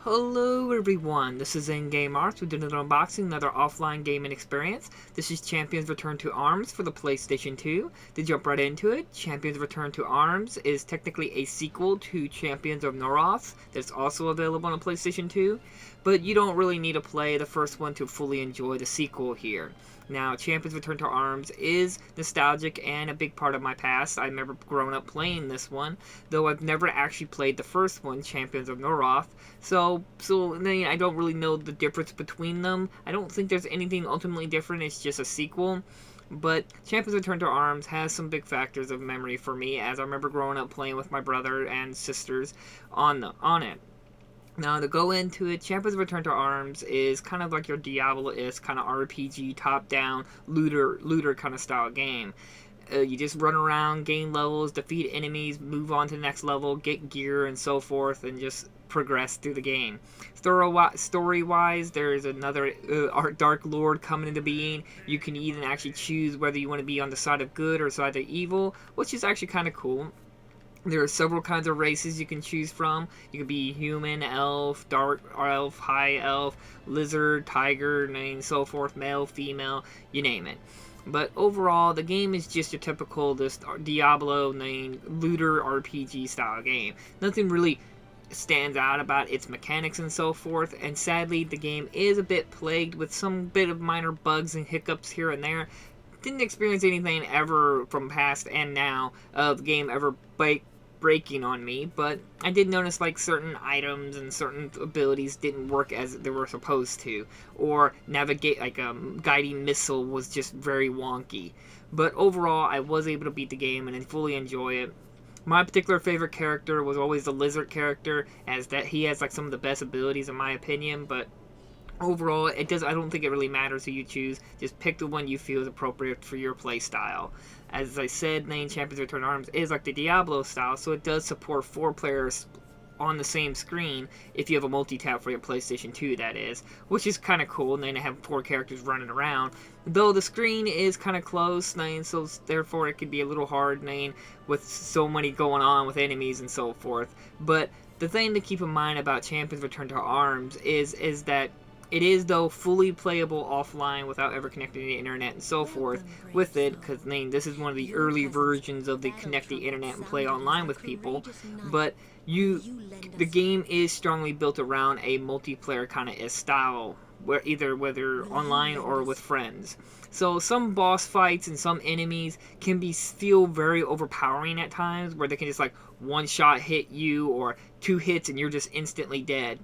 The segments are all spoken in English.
Hello everyone, this is In-Game Arts. We did another unboxing, another offline gaming experience. This is Champions Return to Arms for the PlayStation 2. To jump right into it, Champions Return to Arms is technically a sequel to Champions of Noroth that's also available on the PlayStation 2, but you don't really need to play the first one to fully enjoy the sequel here. Now, Champions Return to Arms is nostalgic and a big part of my past. I remember growing up playing this one, though I've never actually played the first one, Champions of Noroth. So I don't really know the difference between them. I don't think there's anything ultimately different. It's just a sequel. But Champions Return to Arms has some big factors of memory for me, as I remember growing up playing with my brother and sisters on it. Now, to go into it, Champions Return to Arms is kind of like your Diablo-esque kind of RPG, top-down, looter kind of style game. You just run around, gain levels, defeat enemies, move on to the next level, get gear, and so forth, and just progress through the game. Story-wise, there's another Dark Lord coming into being. You can even actually choose whether you want to be on the side of good or side of evil, which is actually kind of cool. There are several kinds of races you can choose from. You can be human, elf, dark elf, high elf, lizard, tiger, and so forth, male, female, you name it. But overall, the game is just your typical Diablo looter RPG style game. Nothing really stands out about its mechanics and so forth, and sadly the game is a bit plagued with some bit of minor bugs and hiccups here and there. Didn't experience anything ever from past and now of the game ever breaking on me, but I did notice like certain items and certain abilities didn't work as they were supposed to, or navigate like a guiding missile was just very wonky. But overall, I was able to beat the game and fully enjoy it. My particular favorite character was always the lizard character, as that he has like some of the best abilities in my opinion, but overall, I don't think it really matters who you choose. Just pick the one you feel is appropriate for your play style. As I said, Champions Return to Arms is like the Diablo style, so it does support 4 players on the same screen if you have a multi-tap for your PlayStation 2, that is, which is kind of cool. And then to have 4 characters running around, though the screen is kind of close, so therefore it can be a little hard with so many going on with enemies and so forth. But the thing to keep in mind about Champions Return to Arms is that it is, though, fully playable offline without ever connecting to the internet and so forth with it, because this is one of the early versions of the connect the internet and play online with people. But the game is strongly built around a multiplayer kind of style, whether online or with friends. So some boss fights and some enemies can feel very overpowering at times, where they can just like one shot hit you or 2 hits and you're just instantly dead.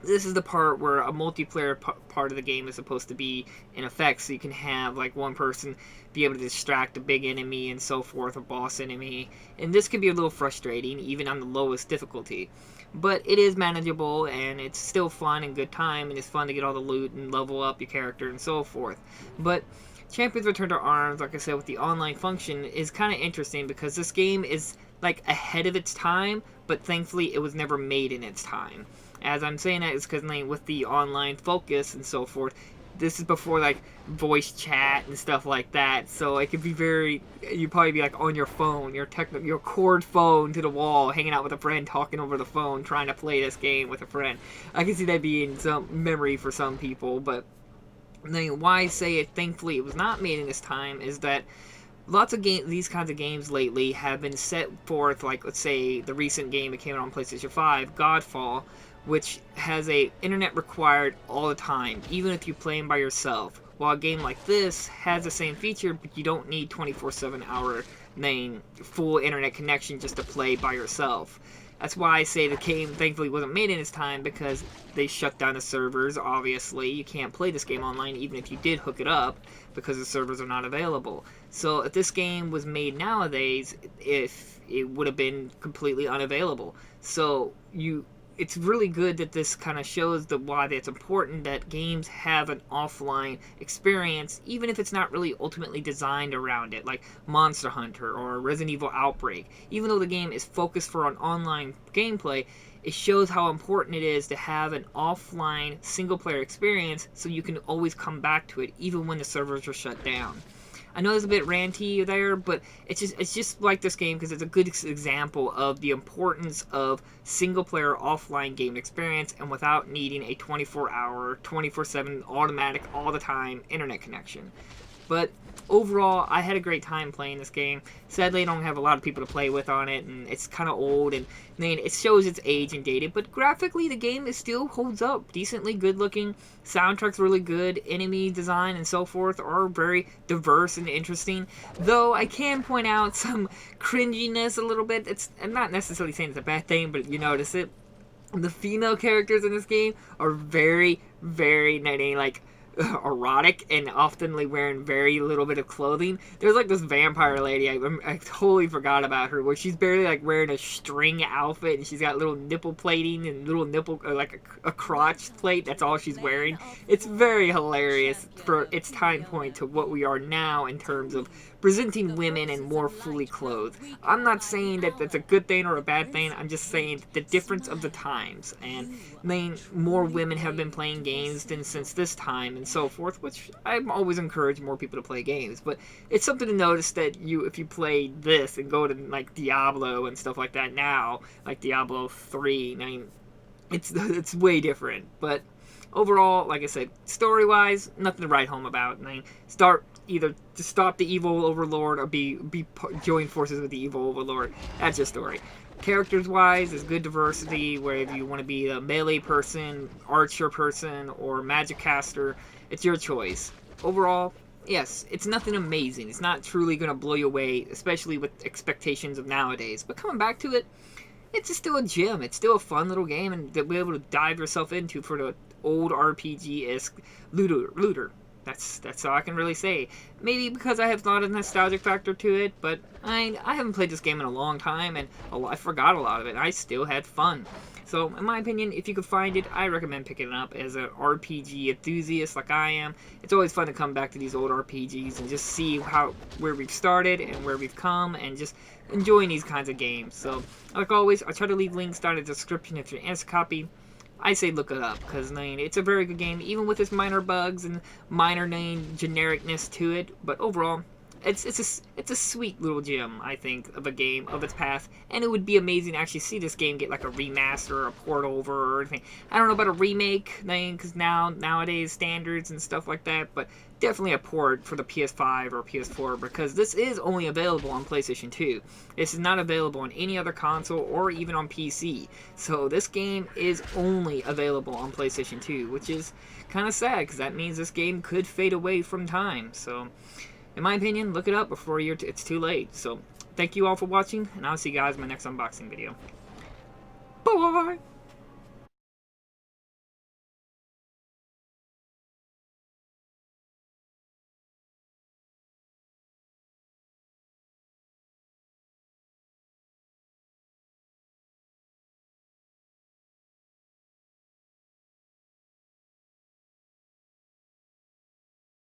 This is the part where a multiplayer part of the game is supposed to be in effect, so you can have like one person be able to distract a big enemy and so forth, a boss enemy, and this can be a little frustrating even on the lowest difficulty. But it is manageable, and it's still fun and good time, and it's fun to get all the loot and level up your character and so forth. But Champions Return to Arms, like I said, with the online function, is kind of interesting because this game is like ahead of its time, but thankfully it was never made in its time. As I'm saying that is because with the online focus and so forth, this is before like voice chat and stuff like that, so it could be you'd probably be like on your phone, your cord phone to the wall, hanging out with a friend, talking over the phone, trying to play this game with a friend. I can see that being some memory for some people, but why I say it thankfully it was not made in this time is that lots of these kinds of games lately have been set forth, like let's say the recent game that came out on PlayStation 5, Godfall, which has a internet required all the time, even if you play them by yourself. While a game like this has the same feature, but you don't need 24/7 hour full internet connection just to play by yourself. That's why I say the game thankfully wasn't made in its time, because they shut down the servers. Obviously, you can't play this game online even if you did hook it up, because the servers are not available. So if this game was made nowadays, it would have been completely unavailable. So it's really good that this kind of shows why it's important that games have an offline experience, even if it's not really ultimately designed around it, like Monster Hunter or Resident Evil Outbreak. Even though the game is focused for an online gameplay, it shows how important it is to have an offline single-player experience so you can always come back to it, even when the servers are shut down. I know it's a bit ranty there, but it's just like this game because it's a good example of the importance of single-player offline game experience and without needing a 24-hour, 24/7 automatic, all-the-time internet connection. But overall, I had a great time playing this game. Sadly, I don't have a lot of people to play with on it, and it's kind of old, and I mean, it shows its age and dated, but graphically, the game still holds up. Decently good looking, soundtrack's really good, enemy design and so forth are very diverse and interesting, though I can point out some cringiness a little bit. I'm not necessarily saying it's a bad thing, but you notice it. The female characters in this game are very, very, like, erotic and oftenly wearing very little bit of clothing. There's like this vampire lady, I totally forgot about her, where she's barely like wearing a string outfit and she's got little nipple plating and little nipple, like a crotch plate, that's all she's wearing. It's very hilarious for its time point to what we are now in terms of presenting women and more fully clothed. I'm not saying that that's a good thing or a bad thing, I'm just saying the difference of the times, and I mean, more women have been playing games since this time and so forth, which I'm always encourage more people to play games, but it's something to notice that if you play this and go to like Diablo and stuff like that now, like Diablo 3, I mean, it's way different, but overall, like I said, story-wise, nothing to write home about. I mean, either to stop the evil overlord or join forces with the evil overlord. That's your story. Characters-wise, there's good diversity, whether you want to be a melee person, archer person, or magic caster, it's your choice. Overall, yes, it's nothing amazing. It's not truly going to blow you away, especially with expectations of nowadays. But coming back to it, it's just still a gem. It's still a fun little game, and to be able to dive yourself into for the old RPG-esque looter. That's all I can really say. Maybe because I have not a nostalgic factor to it, but I haven't played this game in a long time, and I forgot a lot of it, and I still had fun. So, in my opinion, if you could find it, I recommend picking it up as an RPG enthusiast like I am. It's always fun to come back to these old RPGs and just see where we've started and where we've come, and just enjoying these kinds of games. So, like always, I'll try to leave links down in the description if you're interested in a copy. I say look it up, because I mean, it's a very good game, even with its minor bugs and minor genericness to it, but overall, it's a sweet little gem, I think, of a game of its past, and it would be amazing to actually see this game get like a remaster or a port over or anything. I don't know about a remake, because nowadays standards and stuff like that, but definitely a port for the PS5 or PS4, because this is only available on PlayStation 2. This is not available on any other console or even on PC. So this game is only available on PlayStation 2, which is kind of sad, because that means this game could fade away from time. So, in my opinion, look it up before it's too late. So, thank you all for watching, and I'll see you guys in my next unboxing video. Bye!